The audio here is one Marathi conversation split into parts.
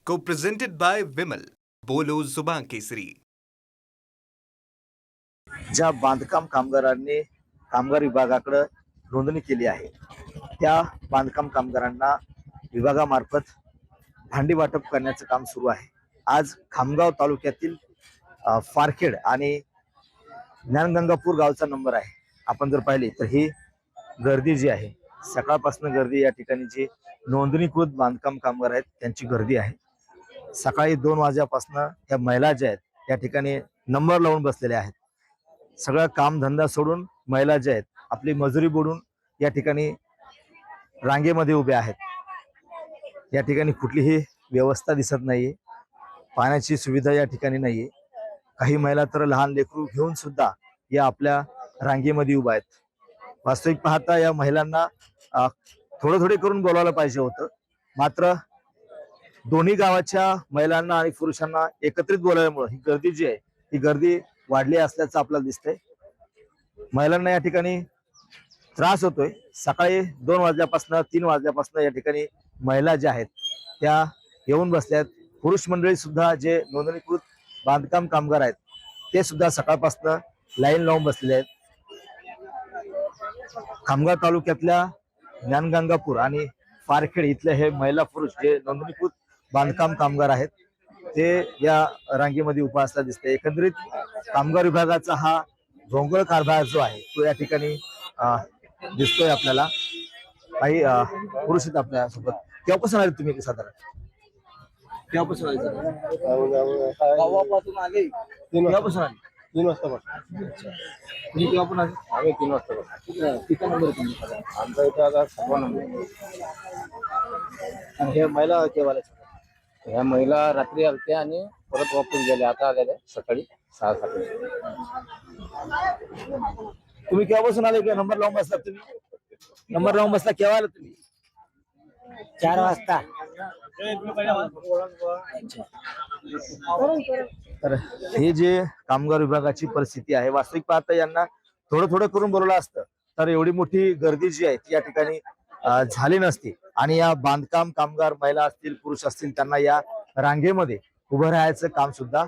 Co-presented by Vimal. बोलो जुबान केसरी. ज्या बांधकाम कामगारांनी कामगार विभागाकडे नोंदणी केली आहे त्या बांधकाम कामगारांना विभागामार्फत भांडी वाटप करण्याचं काम सुरू आहे. आज खामगाव तालुक्यातील फारखेड आणि ज्ञानगंगापूर गावचा नंबर आहे. आपण जर पाहिली तर ही गर्दी जी आहे, सकाळपासून गर्दी या ठिकाणी जी नोंदणीकृत बांधकाम कामगार आहेत त्यांची गर्दी आहे. सकाळी 2 वाजल्यापासून या महिला ज्या आहेत या ठिकाणी नंबर लावून बसलेल्या आहेत. सगळं काम धंदा सोडून महिला ज्या आहेत आपली मजुरी बुडून या ठिकाणी रांगेमध्ये उभ्या आहेत. या ठिकाणी कुठलीही व्यवस्था दिसत नाहीये, पाण्याची सुविधा या ठिकाणी नाहीये. काही महिला तर लहान लेकरू घेऊन सुद्धा या आपल्या रांगेमध्ये उभा आहेत. वास्तविक पाहता या महिलांना थोडे करून बोलावलं पाहिजे होतं, मात्र दोन्ही गावाच्या महिलांना आणि पुरुषांना एकत्रित बोलावल्यामुळे ही गर्दी जी आहे ही गर्दी वाढली असल्याचं आपल्याला दिसतंय. महिलांना या ठिकाणी त्रास होतोय. सकाळी 2 वाजल्यापासून 3 वाजल्यापासून या ठिकाणी महिला ज्या आहेत त्या येऊन बसल्यात. पुरुष मंडळी सुद्धा जे नोंदणीकृत बांधकाम कामगार आहेत ते सुद्धा सकाळपासून लाईन लावून बसलेले आहेत. खामगाव तालुक्यातल्या ज्ञानगंगापूर आणि फारखेड इथले हे महिला पुरुष जे नोंदणीकृत बांधकाम कामगार आहेत ते या रांगेमध्ये उभा असता दिसते. एकंदरीत कामगार विभागाचा हा भोंगळ कारभार जो आहे तो या ठिकाणी दिसतोय आपल्याला. काही पुरुष आहेत आपल्या सोबत. केव्हापासून आले तुम्ही साधारण? केव्हापासून आले? गावापासून आले. केव्हापासून आले? 3 वाजता. तुम्ही केव्हापासून आले? आम्ही 3 वाजता. किती नंबर तुम्ही? आमचा इथं आता 7वा नंबर. आणि हे महिला केव्हा आल्या? ह्या महिला रात्री आलत्या आणि परत वापस गेल्या. आता आलेल्या सकाळी 6-7 वाजता. तुम्ही केव्हापासून आले? किंवा नंबर लावून बसला तुम्ही? नंबर लावून बसला केव्हा आला तुम्ही? 4 वाजता. तर हे जे कामगार विभागाची परिस्थिती आहे, वास्तविक पाहता यांना थोडं करून बोलवलं असतं तर एवढी मोठी गर्दी जी आहे ती या ठिकाणी झाली नसती. आणि या बांधकाम कामगार महिला असतील पुरुष असतील त्यांना या रांगेमध्ये उभं राहायचं काम सुद्धा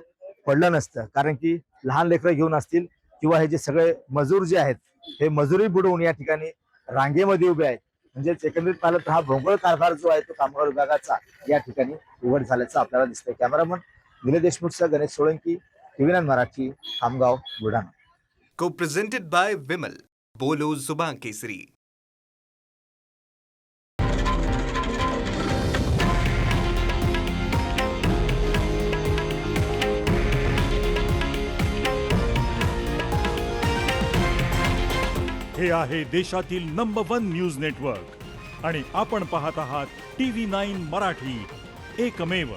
पडलं नसतं. कारण की लहान लेकरं घेऊन असतील किंवा हे जे सगळे मजूर जे आहेत हे मजुरी बुडवून या ठिकाणी रांगेमध्ये उभे आहेत. म्हणजे एकंदरीत पाहिलं तर हा भोंगळ कारभार जो आहे तो कामगार विभागाचा या ठिकाणी उघड झाल्याचं आपल्याला दिसतंय. कॅमेरामन विनय देशमुखसह Ganesh Solanki, TV9 Marathi, Khamgaon, Buldhana. Co-presented by Vimal. बोलो जुबान केसरी. हे आहे देशातील नंबर 1 न्यूज नेटवर्क आणि आपण पाहत आहात TV9 मराठी, एकमेव.